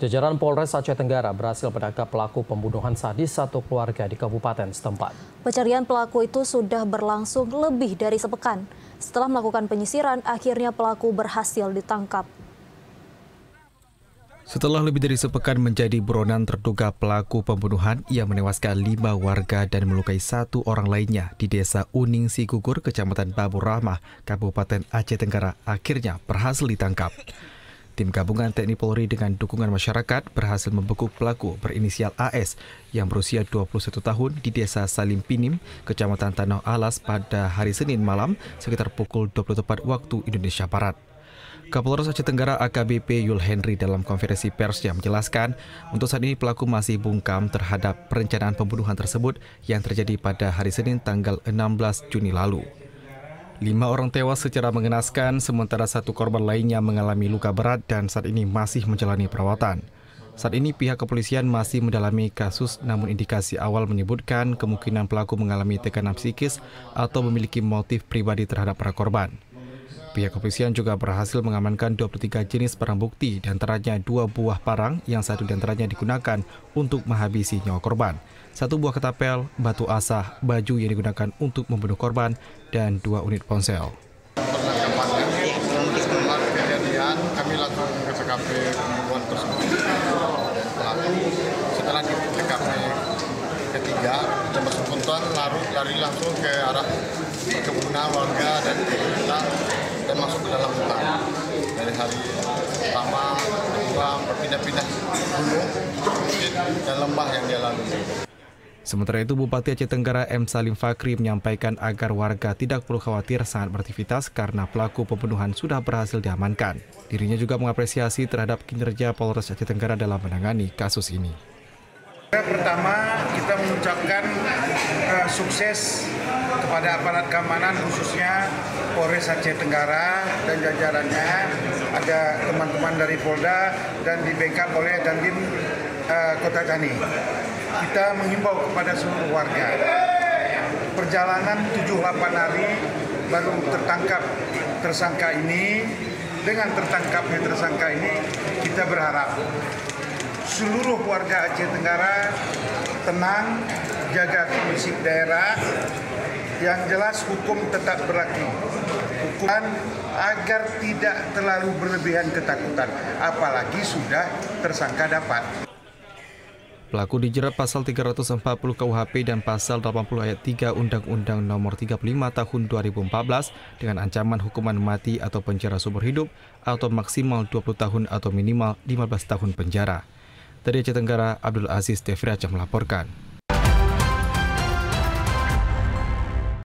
Jajaran Polres Aceh Tenggara berhasil menangkap pelaku pembunuhan sadis satu keluarga di kabupaten setempat. Pencarian pelaku itu sudah berlangsung lebih dari sepekan. Setelah melakukan penyisiran, akhirnya pelaku berhasil ditangkap. Setelah lebih dari sepekan menjadi buronan terduga pelaku pembunuhan, ia menewaskan 5 warga dan melukai 1 orang lainnya di Desa Uning Sigugur, Kecamatan Babur Rahmah, Kabupaten Aceh Tenggara, akhirnya berhasil ditangkap. Tim gabungan TNI Polri dengan dukungan masyarakat berhasil membekuk pelaku berinisial AS yang berusia 21 tahun di Desa Salim Pinim, Kecamatan Tanah Alas pada hari Senin malam sekitar pukul 20 tepat waktu Indonesia Barat. Kapolres Aceh Tenggara AKBP Yul Henry dalam konferensi persnya menjelaskan, untuk saat ini pelaku masih bungkam terhadap perencanaan pembunuhan tersebut yang terjadi pada hari Senin tanggal 16 Juni lalu. 5 orang tewas secara mengenaskan, sementara 1 korban lainnya mengalami luka berat dan saat ini masih menjalani perawatan. Saat ini pihak kepolisian masih mendalami kasus, namun indikasi awal menyebutkan kemungkinan pelaku mengalami tekanan psikis atau memiliki motif pribadi terhadap para korban. Pihak kepolisian juga berhasil mengamankan 23 jenis barang bukti, diantaranya 2 buah parang yang 1 diantaranya digunakan untuk menghabisi nyawa korban, 1 buah ketapel, batu asah, baju yang digunakan untuk membunuh korban, dan 2 unit ponsel. Setelah kejadian, kami langsung ke TKP pembunuhan tersebut. Setelah di TKP ketiga, jam spontan lari langsung ke arah perkebunan warga dan kita dan masuk ke dalam hutan. Dari hari pertama, kedua, berpindah-pindah gunung, bukit, dan lembah yang dia lalui. Sementara itu, Bupati Aceh Tenggara M. Salim Fakri menyampaikan agar warga tidak perlu khawatir saat beraktivitas karena pelaku pembunuhan sudah berhasil diamankan. Dirinya juga mengapresiasi terhadap kinerja Polres Aceh Tenggara dalam menangani kasus ini. Pertama, kita mengucapkan sukses kepada aparat keamanan, khususnya Polres Aceh Tenggara dan jajarannya. Ada teman-teman dari Polda dan di backup oleh Dandim Kota Tani. Kita menghimbau kepada seluruh warga, perjalanan 7-8 hari baru tertangkap tersangka ini. Dengan tertangkapnya tersangka ini, kita berharap seluruh warga Aceh Tenggara tenang, jaga kondusif daerah, yang jelas hukum tetap berlaku. Hukuman agar tidak terlalu berlebihan ketakutan, apalagi sudah tersangka dapat. Pelaku dijerat pasal 340 KUHP dan pasal 80 ayat 3 Undang-Undang Nomor 35 Tahun 2014 dengan ancaman hukuman mati atau penjara seumur hidup atau maksimal 20 tahun atau minimal 15 tahun penjara. Dari Aceh Tenggara, Abdul Aziz Devriaja melaporkan.